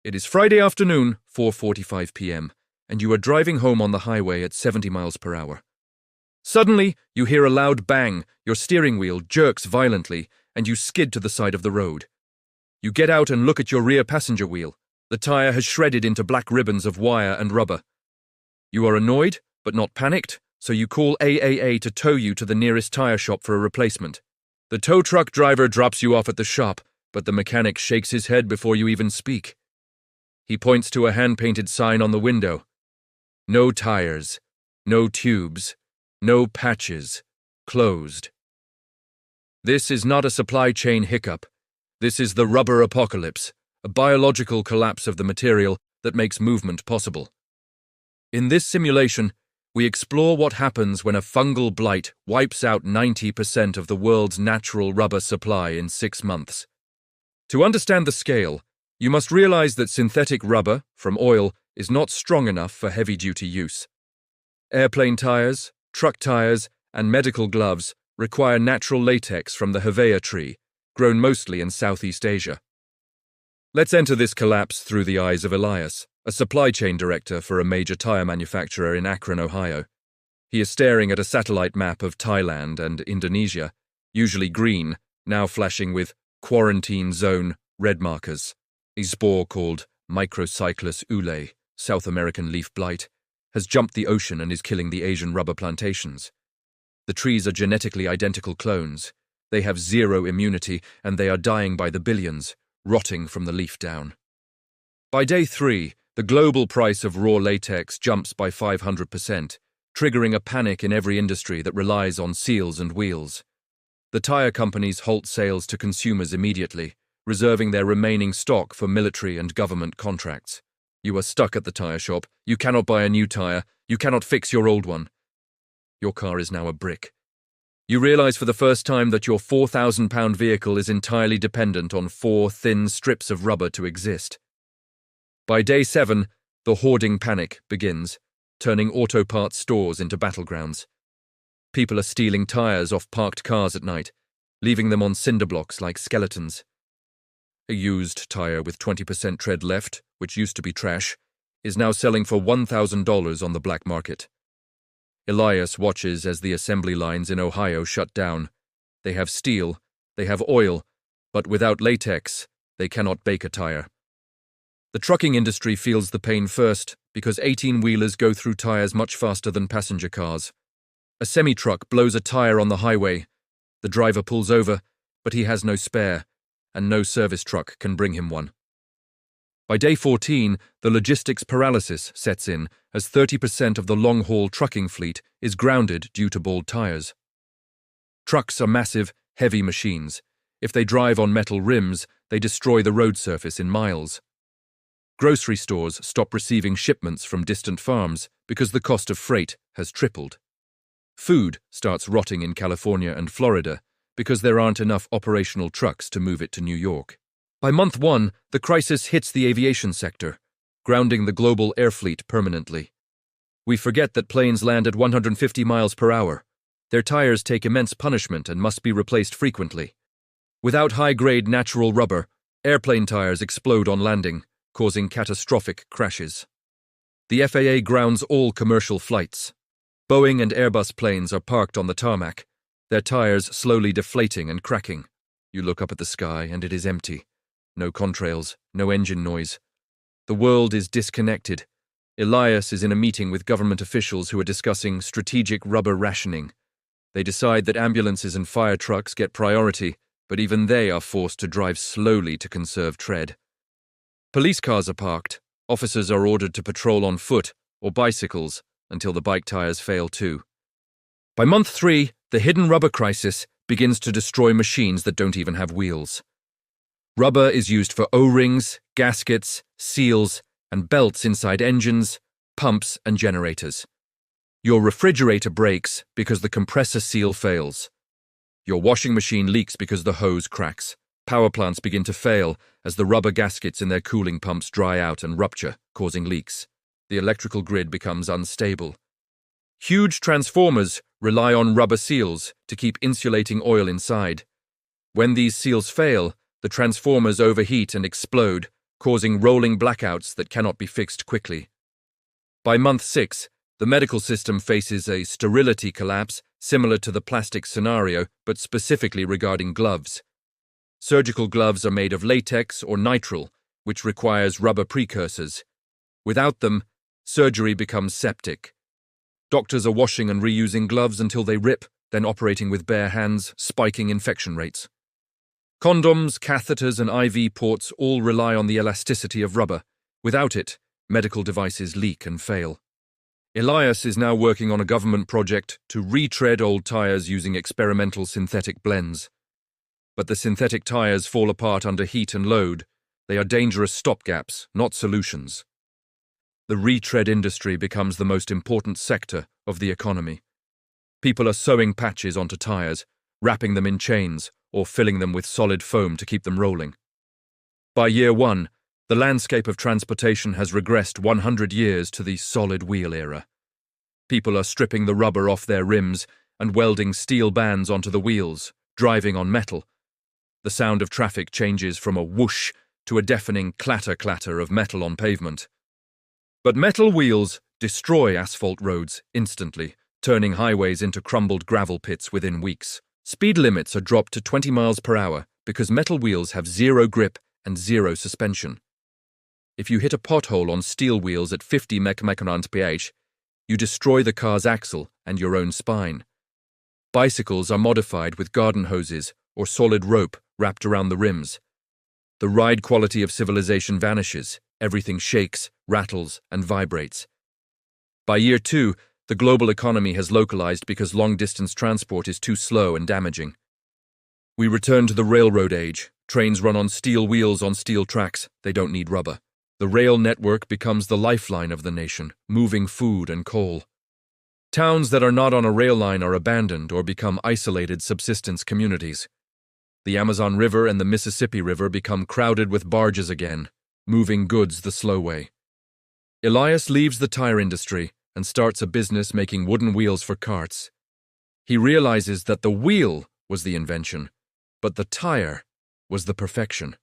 It is Friday afternoon, 4:45 p.m., and you are driving home on the highway at 70 miles per hour. Suddenly, you hear a loud bang, your steering wheel jerks violently, and you skid to the side of the road. You get out and look at your rear passenger wheel. The tire has shredded into black ribbons of wire and rubber. You are annoyed, but not panicked, so you call AAA to tow you to the nearest tire shop for a replacement. The tow truck driver drops you off at the shop, but the mechanic shakes his head before you even speak. He points to a hand-painted sign on the window. No tires, no tubes, no patches, closed. This is not a supply chain hiccup. This is the rubber apocalypse, a biological collapse of the material that makes movement possible. In this simulation, we explore what happens when a fungal blight wipes out 90% of the world's natural rubber supply in 6 months. To understand the scale, you must realize that synthetic rubber, from oil, is not strong enough for heavy-duty use. Airplane tires, truck tires, and medical gloves require natural latex from the Hevea tree, grown mostly in Southeast Asia. Let's enter this collapse through the eyes of Elias, a supply chain director for a major tire manufacturer in Akron, Ohio. He is staring at a satellite map of Thailand and Indonesia, usually green, now flashing with quarantine zone red markers. A spore called Microcyclus ule, South American leaf blight, has jumped the ocean and is killing the Asian rubber plantations. The trees are genetically identical clones. They have zero immunity, and they are dying by the billions, rotting from the leaf down. By day 3, the global price of raw latex jumps by 500%, triggering a panic in every industry that relies on seals and wheels. The tire companies halt sales to consumers immediately, reserving their remaining stock for military and government contracts. You are stuck at the tire shop. You cannot buy a new tire. You cannot fix your old one. Your car is now a brick. You realize for the first time that your 4,000-pound vehicle is entirely dependent on 4 thin strips of rubber to exist. By day 7, the hoarding panic begins, turning auto parts stores into battlegrounds. People are stealing tires off parked cars at night, leaving them on cinder blocks like skeletons. A used tire with 20% tread left, which used to be trash, is now selling for $1,000 on the black market. Elias watches as the assembly lines in Ohio shut down. They have steel, they have oil, but without latex, they cannot bake a tire. The trucking industry feels the pain first because 18-wheelers go through tires much faster than passenger cars. A semi-truck blows a tire on the highway. The driver pulls over, but he has no spare, and no service truck can bring him one. By day 14, the logistics paralysis sets in as 30% of the long-haul trucking fleet is grounded due to bald tires. Trucks are massive, heavy machines. If they drive on metal rims, they destroy the road surface in miles. Grocery stores stop receiving shipments from distant farms because the cost of freight has tripled. Food starts rotting in California and Florida because there aren't enough operational trucks to move it to New York. By month 1, the crisis hits the aviation sector, grounding the global air fleet permanently. We forget that planes land at 150 miles per hour. Their tires take immense punishment and must be replaced frequently. Without high-grade natural rubber, airplane tires explode on landing, causing catastrophic crashes. The FAA grounds all commercial flights. Boeing and Airbus planes are parked on the tarmac, their tires slowly deflating and cracking. You look up at the sky and it is empty. No contrails, no engine noise. The world is disconnected. Elias is in a meeting with government officials who are discussing strategic rubber rationing. They decide that ambulances and fire trucks get priority, but even they are forced to drive slowly to conserve tread. Police cars are parked. Officers are ordered to patrol on foot or bicycles until the bike tires fail too. By month 3, the hidden rubber crisis begins to destroy machines that don't even have wheels. Rubber is used for O-rings, gaskets, seals, and belts inside engines, pumps, and generators. Your refrigerator breaks because the compressor seal fails. Your washing machine leaks because the hose cracks. Power plants begin to fail as the rubber gaskets in their cooling pumps dry out and rupture, causing leaks. The electrical grid becomes unstable. Huge transformers rely on rubber seals to keep insulating oil inside. When these seals fail, the transformers overheat and explode, causing rolling blackouts that cannot be fixed quickly. By month 6, the medical system faces a sterility collapse similar to the plastic scenario, but specifically regarding gloves. Surgical gloves are made of latex or nitrile, which requires rubber precursors. Without them, surgery becomes septic. Doctors are washing and reusing gloves until they rip, then operating with bare hands, spiking infection rates. Condoms, catheters, and IV ports all rely on the elasticity of rubber. Without it, medical devices leak and fail. Elias is now working on a government project to retread old tires using experimental synthetic blends. But the synthetic tires fall apart under heat and load. They are dangerous stopgaps, not solutions. The retread industry becomes the most important sector of the economy. People are sewing patches onto tires, wrapping them in chains, or filling them with solid foam to keep them rolling. By year 1, the landscape of transportation has regressed 100 years to the solid wheel era. People are stripping the rubber off their rims and welding steel bands onto the wheels, driving on metal. The sound of traffic changes from a whoosh to a deafening clatter-clatter of metal on pavement. But metal wheels destroy asphalt roads instantly, turning highways into crumbled gravel pits within weeks. Speed limits are dropped to 20 miles per hour because metal wheels have zero grip and zero suspension. If you hit a pothole on steel wheels at 50 mph, you destroy the car's axle and your own spine. Bicycles are modified with garden hoses or solid rope wrapped around the rims. The ride quality of civilization vanishes. Everything shakes, rattles, and vibrates. By year 2, the global economy has localized because long-distance transport is too slow and damaging. We return to the railroad age. Trains run on steel wheels on steel tracks. They don't need rubber. The rail network becomes the lifeline of the nation, moving food and coal. Towns that are not on a rail line are abandoned or become isolated subsistence communities. The Amazon River and the Mississippi River become crowded with barges again, moving goods the slow way. Elias leaves the tire industry and starts a business making wooden wheels for carts. He realizes that the wheel was the invention, but the tire was the perfection.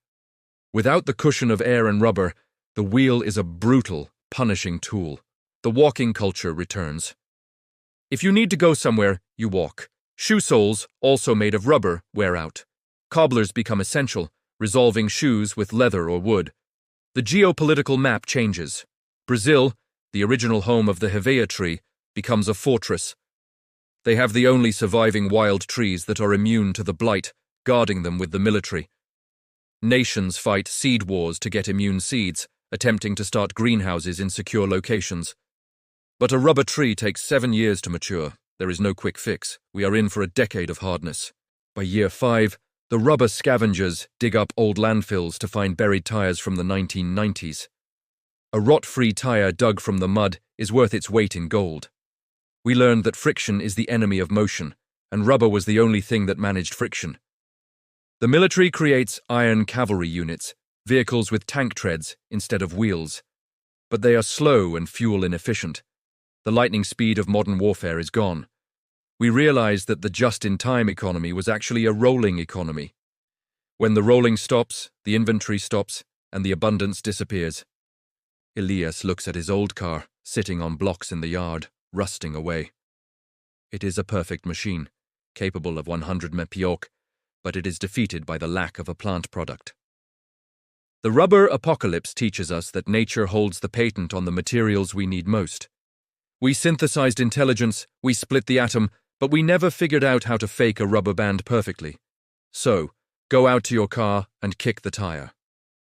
Without the cushion of air and rubber, the wheel is a brutal, punishing tool. The walking culture returns. If you need to go somewhere, you walk. Shoe soles, also made of rubber, wear out. Cobblers become essential, resolving shoes with leather or wood. The geopolitical map changes. Brazil, the original home of the hevea tree, becomes a fortress. They have the only surviving wild trees that are immune to the blight, guarding them with the military. Nations fight seed wars to get immune seeds, attempting to start greenhouses in secure locations. But a rubber tree takes 7 years to mature. There is no quick fix. We are in for a decade of hardness. By year 5, the rubber scavengers dig up old landfills to find buried tires from the 1990s. A rot-free tire dug from the mud is worth its weight in gold. We learned that friction is the enemy of motion, and rubber was the only thing that managed friction. The military creates iron cavalry units, vehicles with tank treads instead of wheels. But they are slow and fuel inefficient. The lightning speed of modern warfare is gone. We realized that the just-in-time economy was actually a rolling economy. When the rolling stops, the inventory stops, and the abundance disappears. Elias looks at his old car, sitting on blocks in the yard, rusting away. It is a perfect machine, capable of 100 mph, but it is defeated by the lack of a plant product. The rubber apocalypse teaches us that nature holds the patent on the materials we need most. We synthesized intelligence, we split the atom, but we never figured out how to fake a rubber band perfectly. So, go out to your car and kick the tire.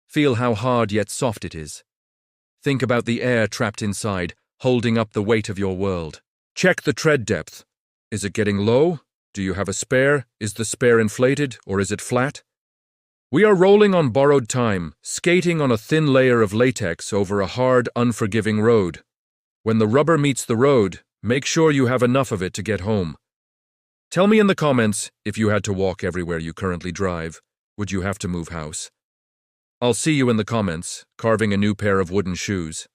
Feel how hard yet soft it is. Think about the air trapped inside, holding up the weight of your world. Check the tread depth. Is it getting low? Do you have a spare? Is the spare inflated, or is it flat? We are rolling on borrowed time, skating on a thin layer of latex over a hard, unforgiving road. When the rubber meets the road, make sure you have enough of it to get home. Tell me in the comments, if you had to walk everywhere you currently drive, would you have to move house? I'll see you in the comments, carving a new pair of wooden shoes.